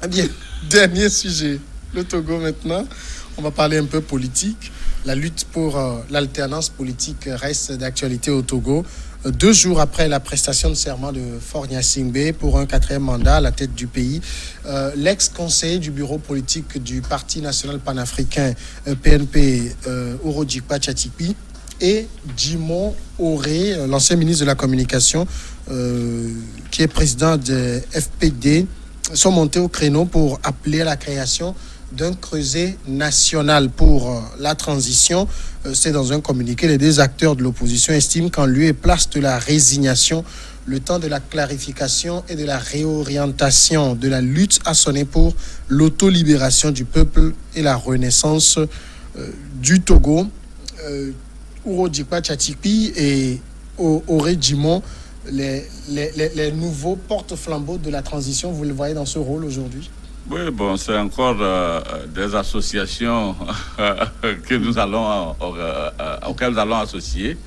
Eh bien, dernier sujet, le Togo maintenant. On va parler un peu politique. La lutte pour l'alternance politique reste d'actualité au Togo. 2 jours après la prestation de serment de Faure Gnassingbé pour un 4e mandat à la tête du pays, l'ex-conseiller du bureau politique du Parti national panafricain PNP, Urodjikpa Tchatiki, et Djimon Auré, l'ancien ministre de la Communication, qui est président de FPD, sont montés au créneau pour appeler à la création d'un creuset national pour la transition. C'est dans un communiqué. Les 2 acteurs de l'opposition estiment qu'en lieu et place de la résignation, le temps de la clarification et de la réorientation de la lutte a sonné pour l'autolibération du peuple et la renaissance du Togo. Urodjikpa Tchatiki et Auré Djimon, les nouveaux porte-flambeaux de la transition, vous le voyez dans ce rôle aujourd'hui? Oui, bon, c'est encore des associations que nous allons, auxquelles nous allons associer,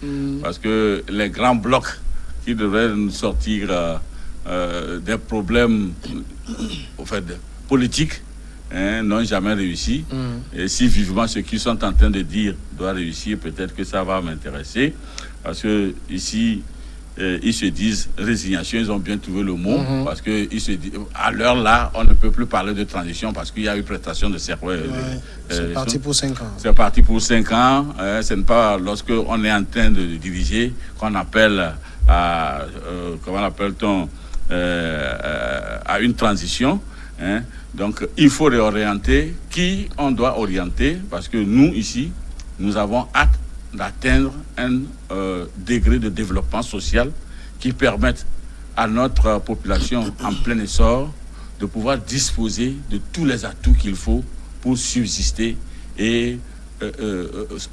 parce que les grands blocs qui devraient nous sortir des problèmes politiques n'ont jamais réussi. Et si vivement ce qu'ils sont en train de dire doit réussir, peut-être que ça va m'intéresser, parce que ici, ils se disent résignation, ils ont bien trouvé le mot, parce que ils se disent, à l'heure là, on ne peut plus parler de transition parce qu'il y a eu prestation de serment. C'est parti pour 5 ans. C'est parti pour 5 ans. Ce n'est pas lorsque on est en train de diriger qu'on appelle à comment appelle-t-on à une transition. Donc il faut réorienter qui on doit orienter, parce que nous ici, nous avons hâte d'atteindre un degré de développement social qui permette à notre population en plein essor de pouvoir disposer de tous les atouts qu'il faut pour subsister et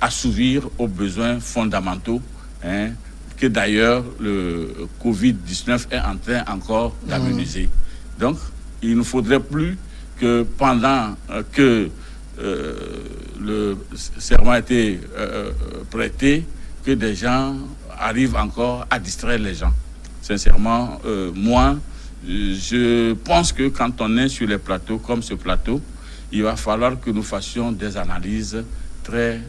assouvir aux besoins fondamentaux, que d'ailleurs le Covid-19 est en train encore d'amenuiser. Donc, il ne faudrait plus que pendant que le serment a été prêté, que des gens arrivent encore à distraire les gens. Sincèrement, moi, je pense que quand on est sur les plateaux comme ce plateau, il va falloir que nous fassions des analyses très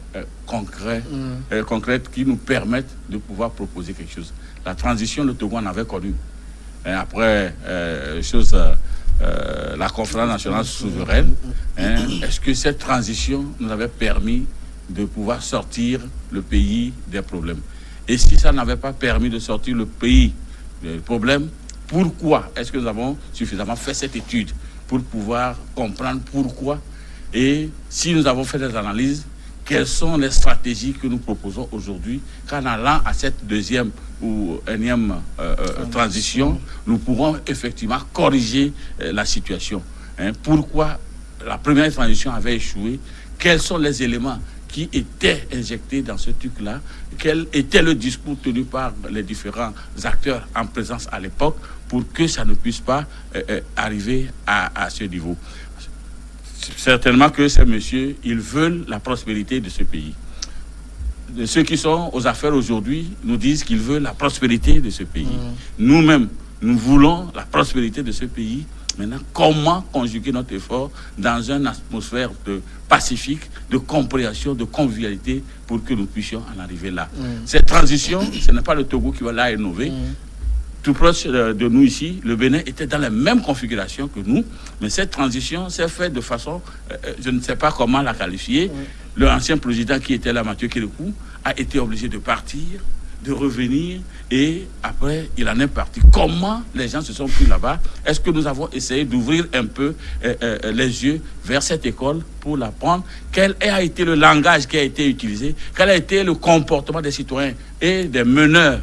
concrètes qui nous permettent de pouvoir proposer quelque chose. La transition, le Togo en avait connu. Après, la conférence nationale souveraine, est-ce que cette transition nous avait permis de pouvoir sortir le pays des problèmes? Et si ça n'avait pas permis de sortir le pays des problèmes, pourquoi est-ce que nous avons suffisamment fait cette étude pour pouvoir comprendre pourquoi? Et si nous avons fait des analyses, quelles sont les stratégies que nous proposons aujourd'hui, qu'en allant à cette 2e ou 1e transition, nous pourrons effectivement corriger la situation. Pourquoi la première transition avait échoué? Quels sont les éléments qui étaient injectés dans ce truc-là? Quel était le discours tenu par les différents acteurs en présence à l'époque pour que ça ne puisse pas arriver à ce niveau? Certainement que ces messieurs, ils veulent la prospérité de ce pays. Ceux qui sont aux affaires aujourd'hui nous disent qu'ils veulent la prospérité de ce pays. Nous-mêmes, nous voulons la prospérité de ce pays. Maintenant, comment conjuguer notre effort dans une atmosphère de pacifique, de compréhension, de convivialité pour que nous puissions en arriver là? Cette transition, ce n'est pas le Togo qui va la innover. Tout proche de nous ici, le Bénin était dans la même configuration que nous, mais cette transition s'est faite de façon, je ne sais pas comment la qualifier. L'ancien président qui était là, Mathieu Kérékou, a été obligé de partir, de revenir, et après, il en est parti. Comment les gens se sont pris là-bas? Est-ce que nous avons essayé d'ouvrir un peu les yeux vers cette école pour l'apprendre? Quel a été le langage qui a été utilisé? Quel a été le comportement des citoyens et des meneurs,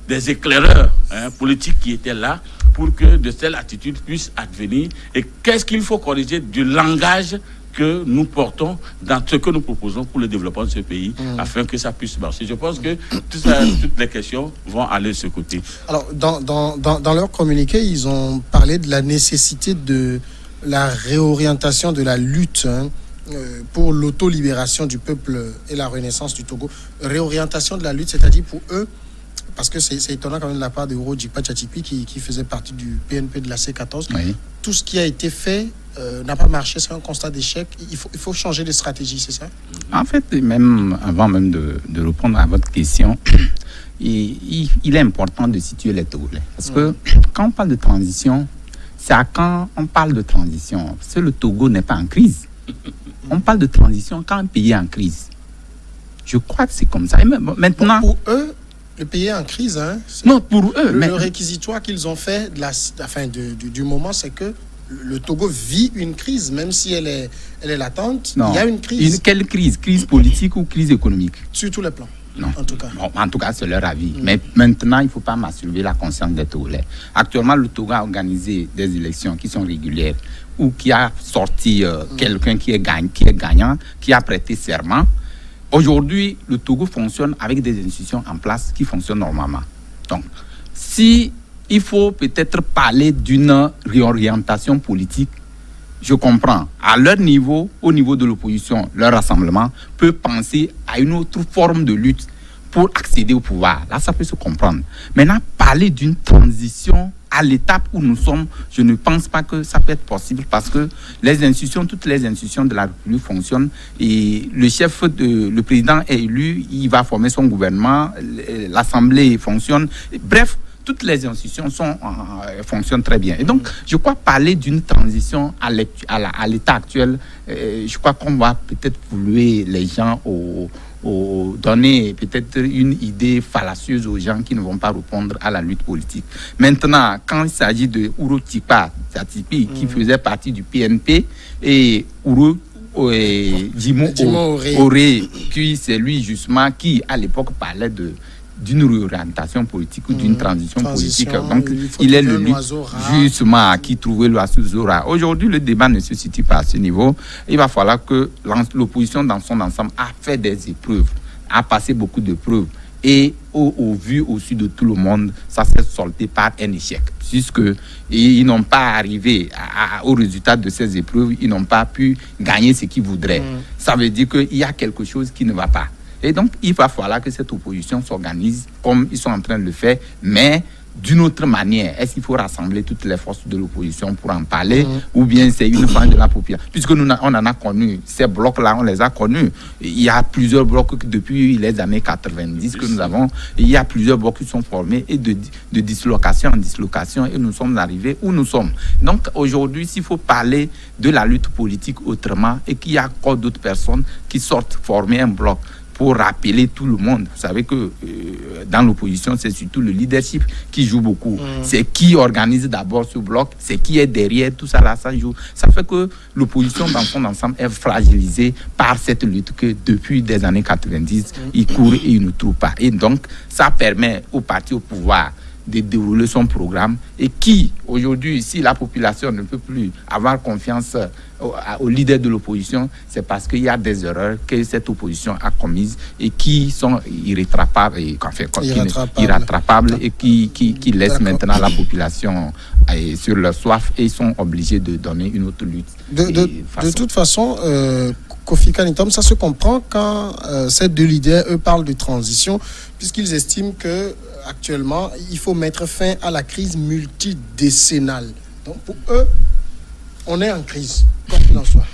des éclaireurs politiques qui étaient là pour que de telles attitudes puissent advenir? Et qu'est-ce qu'il faut corriger du langage que nous portons dans ce que nous proposons pour le développement de ce pays, afin que ça puisse marcher? Je pense que toutes les questions vont aller de ce côté. Alors, dans leur communiqué, ils ont parlé de la nécessité de la réorientation de la lutte pour l'autolibération du peuple et la renaissance du Togo. Réorientation de la lutte, c'est-à-dire pour eux, parce que c'est étonnant quand même de la part de Uro Djikpa Tchatchikwi qui faisait partie du PNP de la C14. Oui. Tout ce qui a été fait n'a pas marché, c'est un constat d'échec. Il faut changer de stratégie, c'est ça? En fait, même avant même de répondre à votre question, il est important de situer les Togolais. Parce que quand on parle de transition, c'est quand on parle de transition. Parce que le Togo n'est pas en crise. On parle de transition quand un pays est en crise. Je crois que c'est comme ça. Et maintenant, pour eux, le pays est en crise. Hein? Non, pour eux. Le réquisitoire qu'ils ont fait du moment, c'est que le Togo vit une crise, même si elle est latente. Non. Il y a une crise. Quelle crise? Crise politique ou crise économique? Sur tous les plans. Non. En tout cas. Bon, en tout cas, c'est leur avis. Mais maintenant, il ne faut pas m'assurer la conscience des Togolais. Actuellement, le Togo a organisé des élections qui sont régulières, ou qui a sorti quelqu'un qui est gagnant, qui a prêté serment. Aujourd'hui, le Togo fonctionne avec des institutions en place qui fonctionnent normalement. Donc, si il faut peut-être parler d'une réorientation politique, je comprends. À leur niveau, au niveau de l'opposition, leur rassemblement peut penser à une autre forme de lutte pour accéder au pouvoir. Là, ça peut se comprendre. Maintenant, parler d'une transition à l'étape où nous sommes, je ne pense pas que ça peut être possible parce que toutes les institutions de la République fonctionnent et le président est élu, il va former son gouvernement, l'Assemblée fonctionne. Bref, toutes les institutions fonctionnent très bien. Et donc, je crois parler d'une transition à l'état actuel, je crois qu'on va peut-être polluer les gens donner peut-être une idée fallacieuse aux gens qui ne vont pas répondre à la lutte politique. Maintenant, quand il s'agit de Uro Djikpa Tchatchikwi, qui faisait partie du PNP, et Uro Djimo Oré, qui c'est lui justement qui à l'époque parlait d'une réorientation politique ou d'une transition politique. Donc, il est le justement qui trouvait l'oiseau rare. Aujourd'hui, le débat ne se situe pas à ce niveau. Il va falloir que l'opposition dans son ensemble a fait des épreuves, a passé beaucoup de preuves. Et au vu au-dessus de tout le monde, ça s'est soldé par un échec. Puisqu'ils n'ont pas arrivé au résultat de ces épreuves, ils n'ont pas pu gagner ce qu'ils voudraient. Ça veut dire qu'il y a quelque chose qui ne va pas. Et donc, il va falloir que cette opposition s'organise comme ils sont en train de le faire, mais d'une autre manière. Est-ce qu'il faut rassembler toutes les forces de l'opposition pour en parler ou bien c'est une frange de la population? Puisque on en a connu, ces blocs-là, on les a connus. Il y a plusieurs blocs depuis les années 90 que nous avons. Il y a plusieurs blocs qui sont formés et de dislocation en dislocation et nous sommes arrivés où nous sommes. Donc, aujourd'hui, s'il faut parler de la lutte politique autrement et qu'il y a encore d'autres personnes qui sortent former un bloc, pour rappeler tout le monde. Vous savez que dans l'opposition, c'est surtout le leadership qui joue beaucoup. C'est qui organise d'abord ce bloc, c'est qui est derrière, tout ça là, ça joue. Ça fait que l'opposition dans son ensemble est fragilisée par cette lutte que depuis des années 90, il court et il ne trouve pas. Et donc, ça permet au parti au pouvoir de dérouler son programme et qui, aujourd'hui, si la population ne peut plus avoir confiance aux leaders de l'opposition, c'est parce qu'il y a des erreurs que cette opposition a commises et qui sont irrétrapables et qui laissent maintenant la population sur leur soif et ils sont obligés de donner une autre lutte. De toute façon, Kofi Kanitom, ça se comprend quand ces deux leaders, eux, parlent de transition, puisqu'ils estiment que actuellement, il faut mettre fin à la crise multidécennale. Donc, pour eux, on est en crise, quoi qu'il en soit.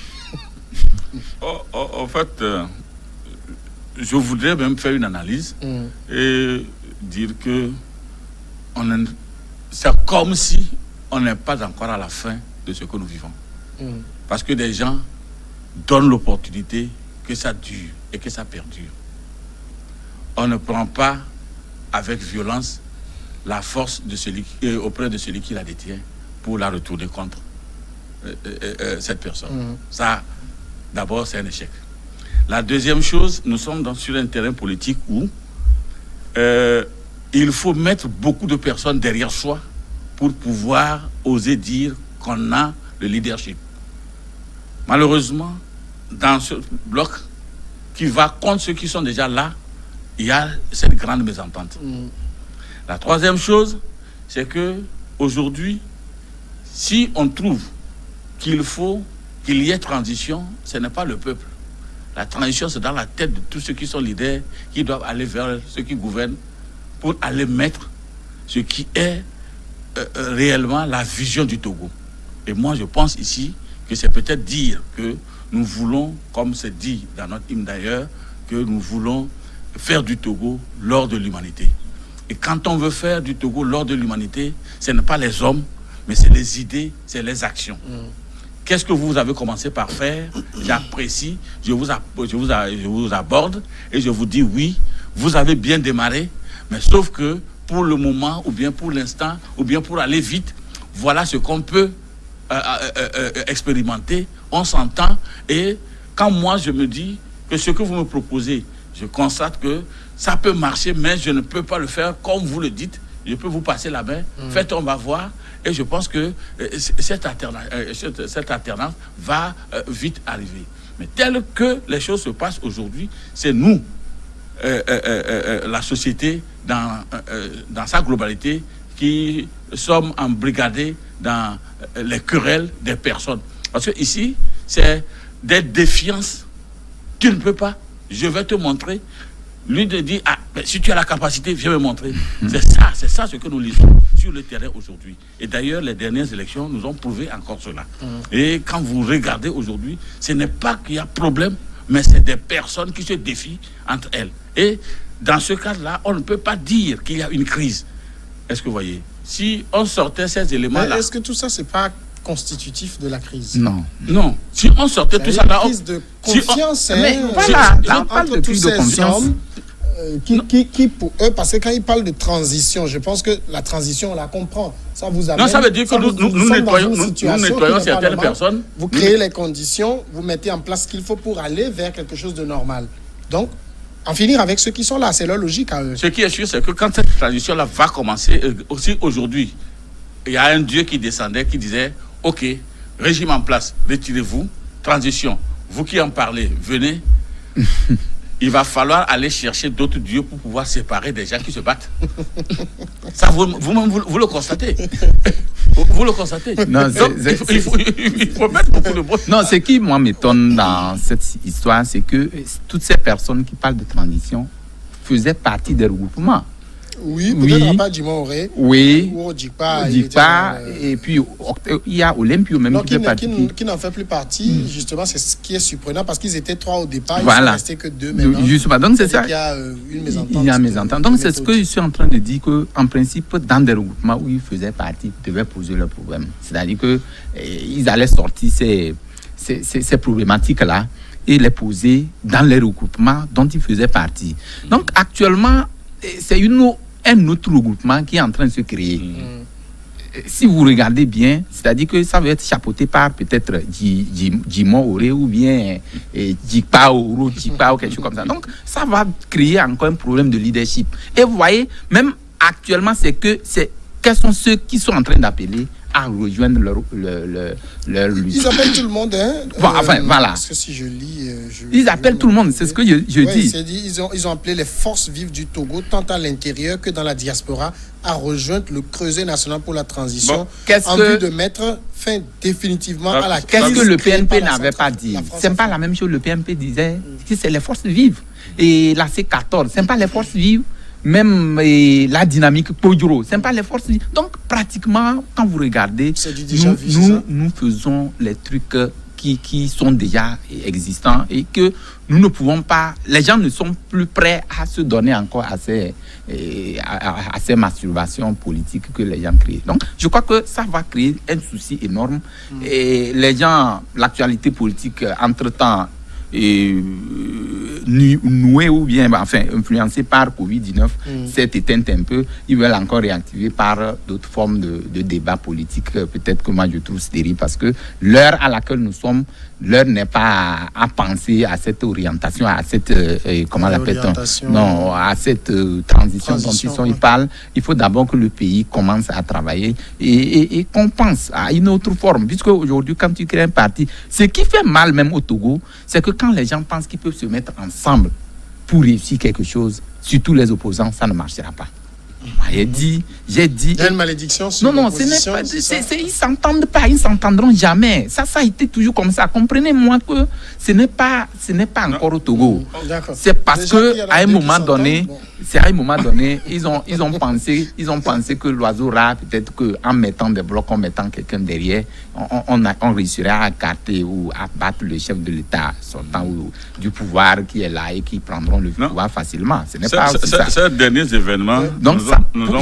En fait, je voudrais même faire une analyse et dire que c'est comme si on n'est pas encore à la fin de ce que nous vivons. Parce que des gens donnent l'opportunité que ça dure et que ça perdure. On ne prend pas avec violence la force de celui auprès de celui qui la détient pour la retourner contre cette personne. Ça, d'abord, c'est un échec. La deuxième chose, nous sommes sur un terrain politique où il faut mettre beaucoup de personnes derrière soi pour pouvoir oser dire qu'on a le leadership. Malheureusement, dans ce bloc qui va contre ceux qui sont déjà là, il y a cette grande mésentente. La troisième chose, c'est que aujourd'hui, si on trouve qu'il faut qu'il y ait transition, ce n'est pas le peuple. La transition, c'est dans la tête de tous ceux qui sont leaders, qui doivent aller vers ceux qui gouvernent pour aller mettre ce qui est réellement la vision du Togo. Et moi, je pense ici que c'est peut-être dire que nous voulons, comme c'est dit dans notre hymne d'ailleurs, que nous voulons faire du Togo l'or de l'humanité. Et quand on veut faire du Togo l'or de l'humanité, ce n'est pas les hommes, mais c'est les idées, c'est les actions. Qu'est-ce que vous avez commencé par faire? J'apprécie, je vous aborde et je vous dis oui, vous avez bien démarré, mais sauf que pour le moment, ou bien pour l'instant, ou bien pour aller vite, voilà ce qu'on peut expérimenter, on s'entend. Et quand moi je me dis que ce que vous me proposez, je constate que ça peut marcher, mais je ne peux pas le faire comme vous le dites. Je peux vous passer la main, faites, on va voir. Et je pense que cette alternance va vite arriver. Mais tel que les choses se passent aujourd'hui, c'est nous, la société dans sa globalité, qui sommes embrigadés dans les querelles des personnes. Parce que ici, c'est des défiances. Tu ne peux pas, je vais te montrer. Lui de dire, ah, mais si tu as la capacité, viens me montrer. C'est ça ce que nous lisons sur le terrain aujourd'hui. Et d'ailleurs, les dernières élections nous ont prouvé encore cela. Et quand vous regardez aujourd'hui, ce n'est pas qu'il y a problème, mais c'est des personnes qui se défient entre elles. Et dans ce cas-là, on ne peut pas dire qu'il y a une crise. Est-ce que vous voyez? Si on sortait ces éléments-là... Est-ce que tout ça, c'est pas constitutif de la crise? Non. Non. Si on sortait tout ça là... Une crise de confiance, mais voilà, là, on parle de crise de confiance. Qui pour eux, parce que quand ils parlent de transition, je pense que la transition, on la comprend. Ça vous amène, non, ça veut dire que nous nettoyons certaines personnes. Vous créez les conditions, vous mettez en place ce qu'il faut pour aller vers quelque chose de normal. Donc, en finir avec ceux qui sont là, c'est leur logique à eux. Ce qui est sûr, c'est que quand cette transition-là va commencer, aussi aujourd'hui, il y a un Dieu qui descendait, qui disait, ok, régime en place, retirez-vous, transition, vous qui en parlez, venez. Il va falloir aller chercher d'autres dieux pour pouvoir séparer des gens qui se battent. Ça, vous-même, vous le constatez. Vous le constatez. Non, donc, il faut mettre beaucoup de mots. Non, ce qui, moi, m'étonne dans cette histoire, c'est que toutes ces personnes qui parlent de transition faisaient partie des regroupements. Oui, peut-être pas du Moré. Oui. Ou Ojikpa. Et puis, il y a Olympio même qui n'en fait plus partie. Justement, c'est ce qui est surprenant parce qu'ils étaient 3 au départ. Voilà. Ils sont restés que 2 maintenant. Justement, donc c'est ça. Il y a une mésentente. Il y a une mésentente. Donc c'est ce que je suis en train de dire, qu'en principe, dans des regroupements où ils faisaient partie, ils devaient poser leurs problèmes. C'est-à-dire qu'ils allaient sortir ces problématiques-là et les poser dans les regroupements dont ils faisaient partie. Donc actuellement, c'est un autre regroupement qui est en train de se créer. Si vous regardez bien, c'est-à-dire que ça va être chapeauté par peut-être Jimon Oré ou bien Jikpa ou quelque chose comme ça. Donc, ça va créer encore un problème de leadership. Et vous voyez, même actuellement, quels sont ceux qui sont en train d'appeler à rejoindre leur lutte. Ils appellent tout le monde, hein. Enfin, voilà. Parce que si je lis... ils appellent tout le monde, c'est ce que je dis. Ils ont appelé les forces vives du Togo, tant à l'intérieur que dans la diaspora, à rejoindre le Creuset national pour la transition, en vue de mettre fin définitivement à la crise. Qu'est-ce que le PNP n'avait pas dit? C'est pas la même chose. Le PNP disait que c'est les forces vives. Et la C14, c'est pas les forces vives. Même la dynamique Poduro, c'est pas les forces. Donc pratiquement, quand vous regardez, nous faisons les trucs qui sont déjà existants et que nous ne pouvons pas. Les gens ne sont plus prêts à se donner encore à ces masturbations politiques que les gens créent. Donc je crois que ça va créer un souci énorme. Et les gens, l'actualité politique, entre-temps, noué ou bien influencé par Covid-19 s'est éteinte un peu. Ils veulent encore réactiver par d'autres formes de débats politiques. Peut-être que moi je trouve stérile parce que l'heure à laquelle nous sommes, l'heure n'est pas à penser à cette orientation, à cette comment l'appelle-t-on? Non, à cette transition dont ils parlent. Il faut d'abord que le pays commence à travailler et qu'on pense à une autre forme. Puisque aujourd'hui, quand tu crées un parti, ce qui fait mal même au Togo, c'est que quand les gens pensent qu'ils peuvent se mettre ensemble pour réussir quelque chose, surtout les opposants, ça ne marchera pas. J'ai dit. Il y a une malédiction sur Non, ce n'est pas. Ils s'entendent pas, ils s'entendront jamais. Ça a été toujours comme ça. Comprenez-moi que ce n'est pas encore au Togo. D'accord. C'est parce Déjà, que il y en a à un deux qui moment donné, s'entendent, ils ont pensé que l'oiseau rare, peut-être qu'en mettant des blocs, en mettant quelqu'un derrière, on réussirait à écarter ou à battre le chef de l'État sortant ou du pouvoir qui est là et qui prendront le pouvoir facilement. Ce n'est pas aussi ça. Ces derniers événements. Donc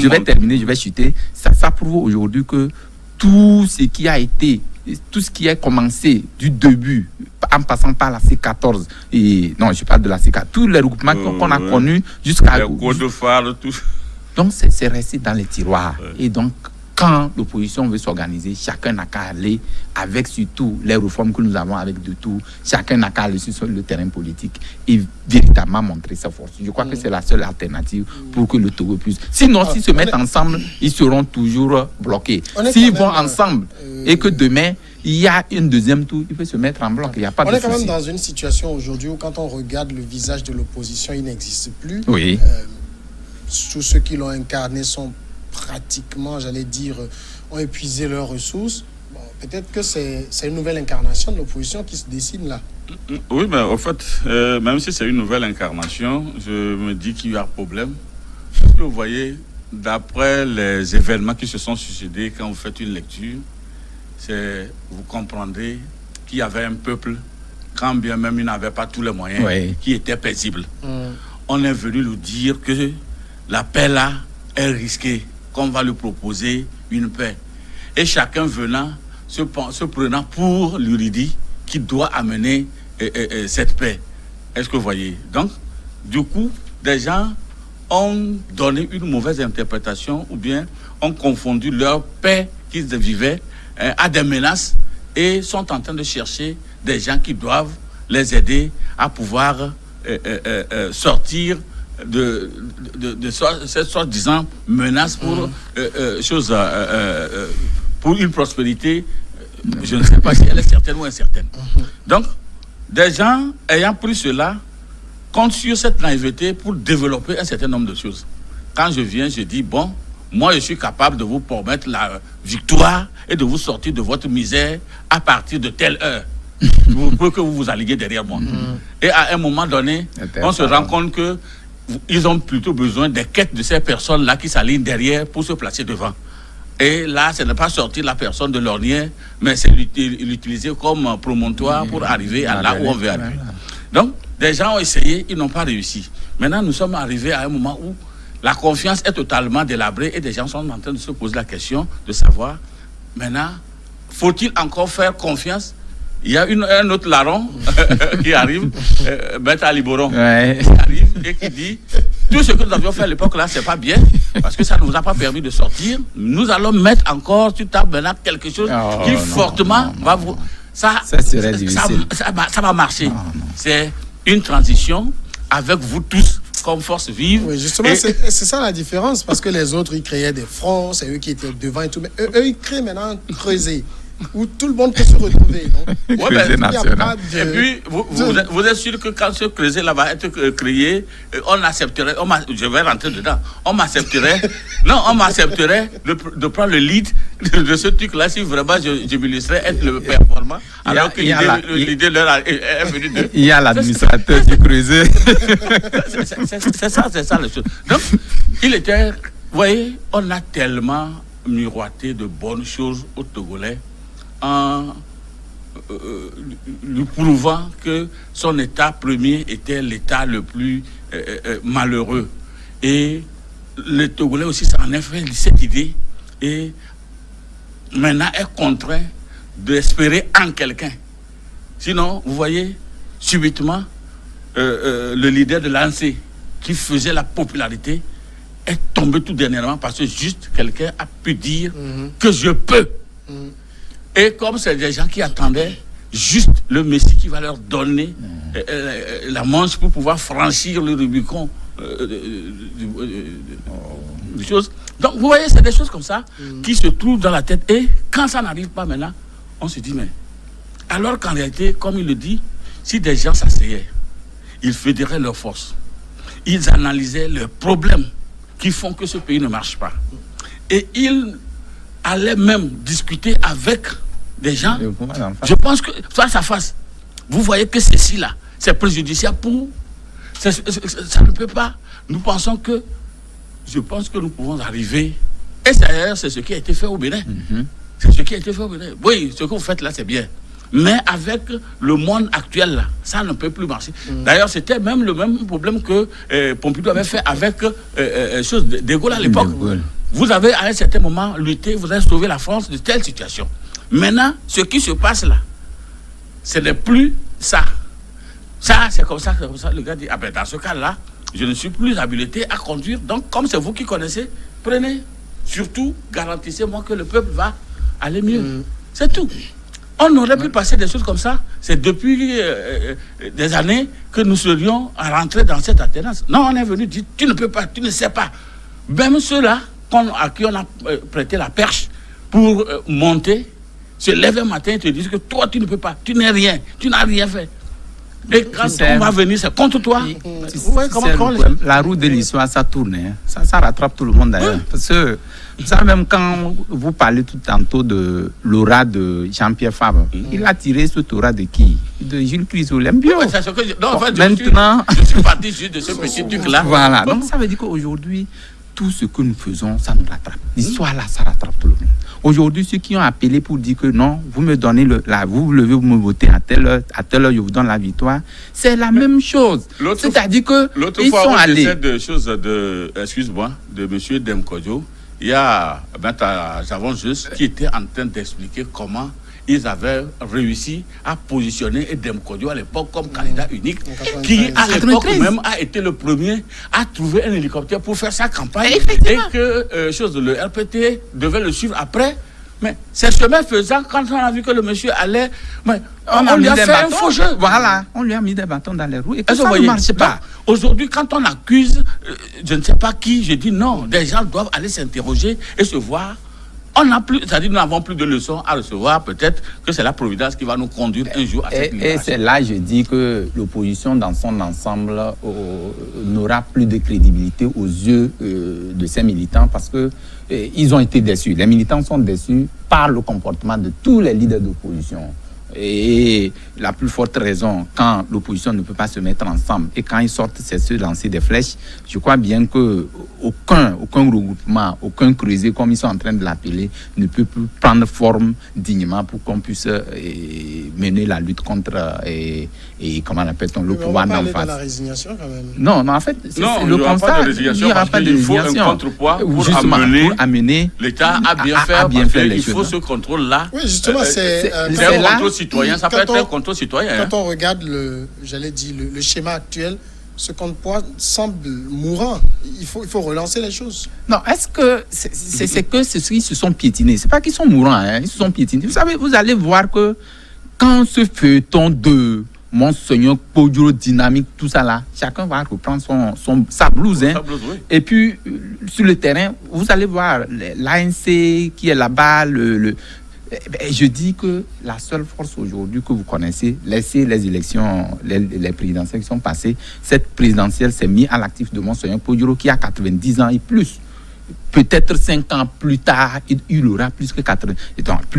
je vais terminer, je vais chuter. Ça prouve aujourd'hui que tout ce qui a commencé du début, en passant par la C14, et non, je parle de la C4, tous les regroupements qu'on a connus jusqu'à... Les codes de phare, tout. Donc c'est resté dans les tiroirs. Et donc, quand l'opposition veut s'organiser, chacun n'a qu'à aller avec surtout les réformes que nous avons avec de tout, chacun n'a qu'à aller sur le terrain politique et véritablement montrer sa force. Je crois que c'est la seule alternative pour que le Togo puisse. Sinon, s'ils se mettent ensemble, ils seront toujours bloqués. S'ils vont ensemble et que demain, il y a une deuxième tour, il peut se mettre en bloc. Il y a pas de On est quand souci. même dans une situation aujourd'hui où quand on regarde le visage de l'opposition, il n'existe plus. Oui. Tous ceux qui l'ont incarné sont pratiquement, j'allais dire, ont épuisé leurs ressources. Bon, peut-être que c'est une nouvelle incarnation de l'opposition qui se dessine là. Oui, mais en fait, même si c'est une nouvelle incarnation, je me dis qu'il y a un problème. Parce que vous voyez, d'après les événements qui se sont succédés, quand vous faites une lecture, vous comprendrez qu'il y avait un peuple, quand bien même il n'avait pas tous les moyens, qui était paisible. On est venu nous dire que la paix là est risquée, qu'on va lui proposer une paix. Et chacun venant, se prenant pour l'Uridi qui doit amener cette paix. Est-ce que vous voyez? Donc, du coup, des gens ont donné une mauvaise interprétation ou bien ont confondu leur paix qu'ils vivaient à des menaces et sont en train de chercher des gens qui doivent les aider à pouvoir sortir de cette soi-disant menace pour pour une prospérité, je ne sais pas si elle est certaine ou incertaine. Donc, des gens ayant pris cela comptent sur cette naïveté pour développer un certain nombre de choses. Quand je viens, je dis, bon, moi je suis capable de vous promettre la victoire et de vous sortir de votre misère à partir de telle heure. Pour que vous vous alliez derrière moi. Et à un moment donné, on se rend compte que ils ont plutôt besoin des quêtes de ces personnes-là qui s'alignent derrière pour se placer devant. Et là, ce n'est pas sortir la personne de l'ornière, mais c'est l'utiliser comme promontoire pour arriver à là où on veut arriver. Donc, des gens ont essayé, ils n'ont pas réussi. Maintenant, nous sommes arrivés à un moment où la confiance est totalement délabrée et des gens sont en train de se poser la question de savoir, maintenant, faut-il encore faire confiance? Il y a un autre larron qui arrive, Maître Aliboron, qui arrive et qui dit tout ce que nous avions fait à l'époque là, c'est pas bien, parce que ça ne nous a pas permis de sortir. Nous allons mettre encore sur table maintenant quelque chose qui fortement va vous. Ça serait difficile. Ça va marcher. C'est une transition avec vous tous comme force vive. Oui, justement, c'est ça la différence, parce que les autres, ils créaient des fronts, c'est eux qui étaient devant et tout, mais eux ils créent maintenant un creuset où tout le monde peut se retrouver. Et puis, vous êtes sûr que quand ce creuset-là va être créé, on accepterait, je vais rentrer dedans, on m'accepterait de prendre le lead de ce truc-là si vraiment je me laisserais être le performant, alors que l'idée leur est venue de... Il y a l'administrateur du creuset. C'est ça le chose. Donc, il était... Vous voyez, on a tellement miroité de bonnes choses aux Togolais en lui prouvant que son état premier était l'état le plus malheureux. Et les Togolais aussi, ça en a fait cette idée et maintenant est contraint d'espérer en quelqu'un. Sinon, vous voyez, subitement, le leader de l'ANC qui faisait la popularité est tombé tout dernièrement parce que juste quelqu'un a pu dire que je peux. Et comme c'est des gens qui attendaient juste le Messie qui va leur donner la manche pour pouvoir franchir le Rubicon des choses. Donc vous voyez, c'est des choses comme ça qui se trouvent dans la tête. Et quand ça n'arrive pas maintenant, on se dit, mais alors qu'en réalité, comme il le dit, si des gens s'asseyaient, ils fédéraient leurs forces, ils analysaient leurs problèmes qui font que ce pays ne marche pas. Et il allait même discuter avec des gens. Je pense que face à face, vous voyez que ceci-là, c'est préjudiciable pour... Ça ne peut pas. Nous pensons que... Je pense que nous pouvons arriver... Et d'ailleurs, c'est ce qui a été fait au Bénin. C'est ce qui a été fait au Bénin. Oui, ce que vous faites là, c'est bien. Mais avec le monde actuel, là, ça ne peut plus marcher. D'ailleurs, c'était même le même problème que Pompidou avait fait avec De Gaulle à l'époque. Vous avez, à un certain moment, lutté, vous avez sauvé la France de telle situation. Maintenant, ce qui se passe là, ce n'est plus ça. Ça, c'est comme ça. Le gars dit, ah ben dans ce cas-là, je ne suis plus habilité à conduire. Donc, comme c'est vous qui connaissez, prenez. Surtout, garantissez-moi que le peuple va aller mieux. C'est tout. On aurait pu passer des choses comme ça. C'est depuis des années que nous serions rentrés dans cette alternance. Non, on est venu dire, tu ne peux pas, tu ne sais pas. Même ceux-là à qui on a prêté la perche pour monter, se lèvent un matin et te disent que toi, tu ne peux pas, tu n'es rien, tu n'as rien fait. Et quand on va venir, c'est contre toi. Vous voyez comment la roue de l'histoire, ça tourne. Hein. Ça rattrape tout le monde d'ailleurs. Oui. Parce que ça, même quand vous parlez tout tantôt de l'aura de Jean-Pierre Fabre, il a tiré cet aura de qui? De Jules Chrysolembio. Oui, c'est ce que maintenant, je suis parti juste de ce petit truc-là. Voilà. Donc ça veut dire qu'aujourd'hui, tout ce que nous faisons, ça nous rattrape. L'histoire là, ça rattrape tout le monde. Aujourd'hui, ceux qui ont appelé pour dire que non, vous me donnez vous levez, vous me votez à telle heure, je vous donne la victoire, c'est la même chose. C'est-à-dire que l'autre ils fois, sont allés. Excuse-moi, de M. Demkodjo, il y a Javon Juste qui était en train d'expliquer comment ils avaient réussi à positionner Edem Kodjo à l'époque comme candidat unique, qui à l'époque même a été le premier à trouver un hélicoptère pour faire sa campagne, et que le RPT devait le suivre après. Mais c'est chemin faisant, quand on a vu que le monsieur allait, on lui a fait un faux jeu. Voilà, on lui a mis des bâtons dans les roues et que ça ne marche pas. Aujourd'hui, quand on accuse, je ne sais pas qui, je dis non, des gens doivent aller s'interroger et se voir. On n'a plus, c'est-à-dire nous n'avons plus de leçons à recevoir. Peut-être que c'est la providence qui va nous conduire un jour à cette libération. Et c'est là, je dis que l'opposition dans son ensemble n'aura plus de crédibilité aux yeux de ces militants parce que ils ont été déçus. Les militants sont déçus par le comportement de tous les leaders d'opposition. Et la plus forte raison, quand l'opposition ne peut pas se mettre ensemble et quand ils sortent, c'est se lancer des flèches. Je crois bien que aucun regroupement, aucun creuset, comme ils sont en train de l'appeler, ne peut plus prendre forme dignement pour qu'on puisse mener la lutte contre comment appelle-t-on le pouvoir d'en face. Dans la résignation quand même. Non, en fait, c'est le constat. Il n'y aura pas de résignation. Il faut un contrepoids pour amener l'État à bien faire. Il faut ce contrôle-là. Oui, justement, c'est un contrôle citoyen. Ça peut être un contrôle citoyen. Quand on regarde le schéma actuel, ce contrepoids semble mourant. Il faut relancer les choses. Non, est-ce que c'est que ceux-ci se sont piétinés? C'est pas qu'ils sont mourants, hein, ils se sont piétinés. Vous savez, vous allez voir que quand ce feuilleton de Monseigneur Poduro dynamique, tout ça là, chacun va reprendre sa blouse. Hein. Oui. Et puis, sur le terrain, vous allez voir l'ANC qui est là-bas, je dis que la seule force aujourd'hui que vous connaissez, laissez les élections, les présidentielles qui sont passées, cette présidentielle s'est mise à l'actif de Monseigneur Poduro qui a 90 ans et plus. Peut-être 5 ans plus tard, il aura plus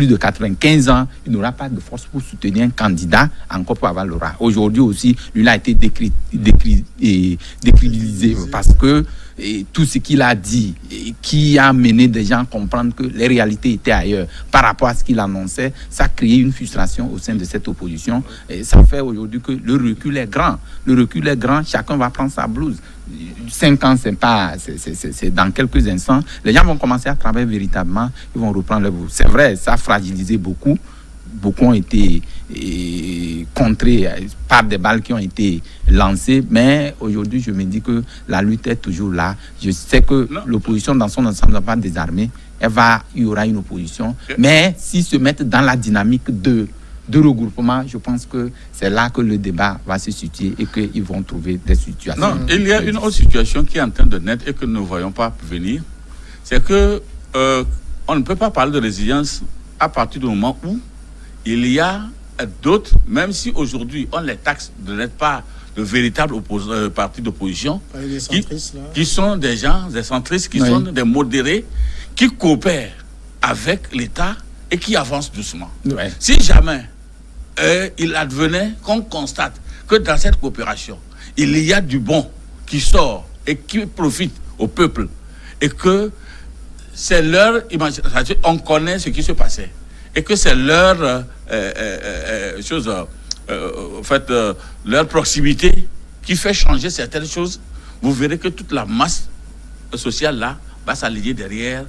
de 95 ans, il n'aura pas de force pour soutenir un candidat encore pour avoir l'aura. Aujourd'hui aussi, lui a été décrédibilisé parce que tout ce qu'il a dit, qui a mené des gens à comprendre que les réalités étaient ailleurs par rapport à ce qu'il annonçait, ça a créé une frustration au sein de cette opposition. Et ça fait aujourd'hui que le recul est grand. Le recul est grand, chacun va prendre sa blouse. 5 ans, c'est dans quelques instants. Les gens vont commencer à travailler véritablement, ils vont reprendre leur blouse. C'est vrai, ça a fragilisé beaucoup. Beaucoup ont été contrés par des balles qui ont été lancées, mais aujourd'hui, je me dis que la lutte est toujours là. Je sais que l'opposition dans son ensemble n'est pas désarmée. Il y aura une opposition, mais s'ils se mettent dans la dynamique de regroupement, je pense que c'est là que le débat va se situer et qu'ils vont trouver des situations. Non, il y a une autre situation qui est en train de naître et que nous ne voyons pas venir. C'est que on ne peut pas parler de résilience à partir du moment où il y a d'autres, même si aujourd'hui on les taxe de n'être pas de véritables partis d'opposition, qui sont des gens, des centristes, qui sont des modérés, qui coopèrent avec l'État et qui avancent doucement. Si jamais il advenait qu'on constate que dans cette coopération, il y a du bon qui sort et qui profite au peuple, et que c'est leur imagination, on connaît ce qui se passait, et que c'est leur leur proximité qui fait changer certaines choses, vous verrez que toute la masse sociale là va s'allier derrière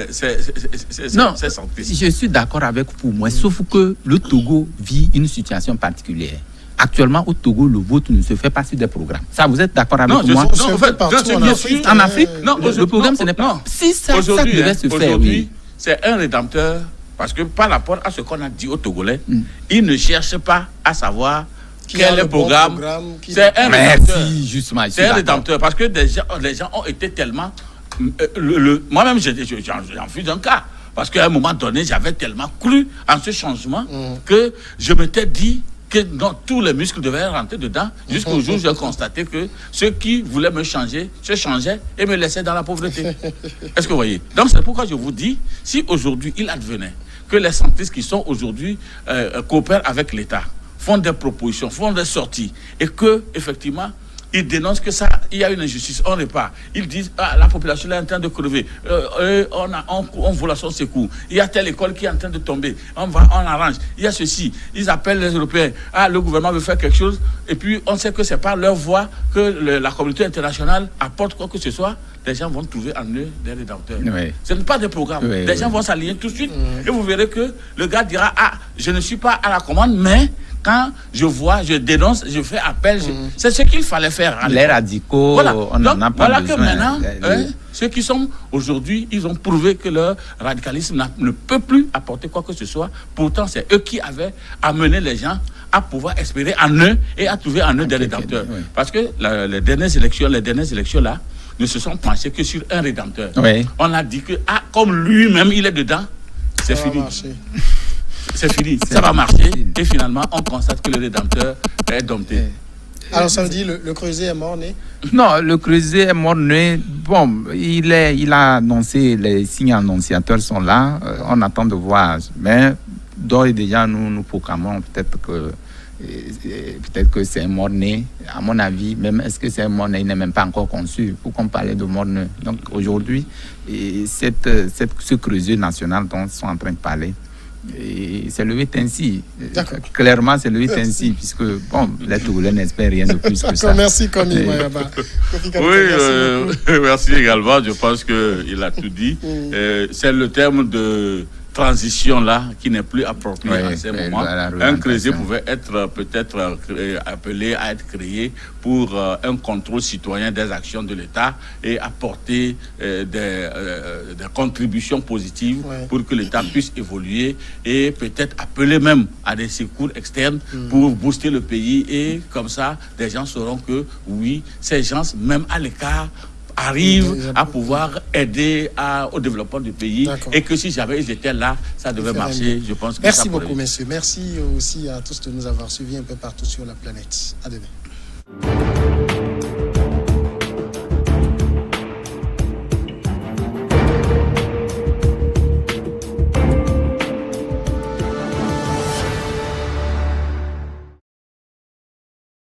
ces centristes. Je suis d'accord avec vous, moi, sauf que le Togo vit une situation particulière. Actuellement, au Togo, le vote ne se fait pas sur des programmes. Ça, vous êtes d'accord avec moi? Non, en fait, partout en Afrique. En Afrique, le programme, ce n'est pas... Si ça devait se faire, oui. C'est un rédempteur, parce que par rapport à ce qu'on a dit aux Togolais, ils ne cherchent pas à savoir quel est le programme. C'est un rédempteur. Justement, c'est un rédempteur, parce que les gens ont été tellement... Moi-même, j'en fus un cas. Parce qu'à un moment donné, j'avais tellement cru en ce changement que je m'étais dit que tous les muscles devaient rentrer dedans, jusqu'au jour où j'ai constaté que ceux qui voulaient me changer se changeaient et me laissaient dans la pauvreté. Est-ce que vous voyez? Donc c'est pourquoi je vous dis, si aujourd'hui il advenait que les centristes qui sont aujourd'hui coopèrent avec l'État, font des propositions, font des sorties, et que effectivement ils dénoncent que ça, il y a une injustice, on répare. Ils disent, la population est en train de crever, on voit son secours. Il y a telle école qui est en train de tomber, on arrange. Il y a ceci, ils appellent les Européens, le gouvernement veut faire quelque chose, et puis on sait que c'est par leur voix que la communauté internationale apporte quoi que ce soit. Les gens vont trouver en eux des rédempteurs. Oui. Ce n'est pas des programmes. Les gens vont s'aligner tout de suite, et vous verrez que le gars dira, je ne suis pas à la commande, mais quand je vois, je dénonce, je fais appel. C'est ce qu'il fallait faire. Les radicaux, voilà. on n'en a pas besoin. Que maintenant, ceux qui sont aujourd'hui, ils ont prouvé que leur radicalisme ne peut plus apporter quoi que ce soit. Pourtant, c'est eux qui avaient amené les gens à pouvoir espérer en eux et à trouver en eux des rédempteurs. Parce que les dernières élections là, ne se sont penchées que sur un rédempteur. On a dit que, comme lui-même, il est dedans, c'est fini. C'est fini, ça va marcher. Et finalement, on constate que le rédempteur est dompté. Alors ça veut dire le Creuset est mort-né? Non, le Creuset est mort-né. Bon, il a annoncé, les signes annonciateurs sont là. On attend de voir. Mais d'ores et déjà, nous proclamons peut-être que c'est un mort-né. À mon avis, même est-ce que c'est un mort-né? Il n'est même pas encore conçu. Pourquoi on parlait de mort-né? Donc aujourd'hui, ce Creuset national dont ils sont en train de parler, et c'est levé ainsi. Clairement, c'est levé ainsi, puisque les Togolais n'espèrent rien de plus que ça. Merci, Komi Mayaba. Merci également. Je pense qu'il a tout dit. C'est le terme de transition là qui n'est plus approprié en ces moments. Un Creuset pouvait être peut-être appelé à être créé pour un contrôle citoyen des actions de l'État et apporter des contributions positives pour que l'État puisse évoluer et peut-être appeler même à des secours externes pour booster le pays, et comme ça des gens sauront que oui, ces gens même à l'écart arrivent à pouvoir aider au développement du pays, et que si jamais ils étaient là, ça devait marcher. Je pense que merci beaucoup, messieurs. Merci aussi à tous de nous avoir suivis un peu partout sur la planète. À demain.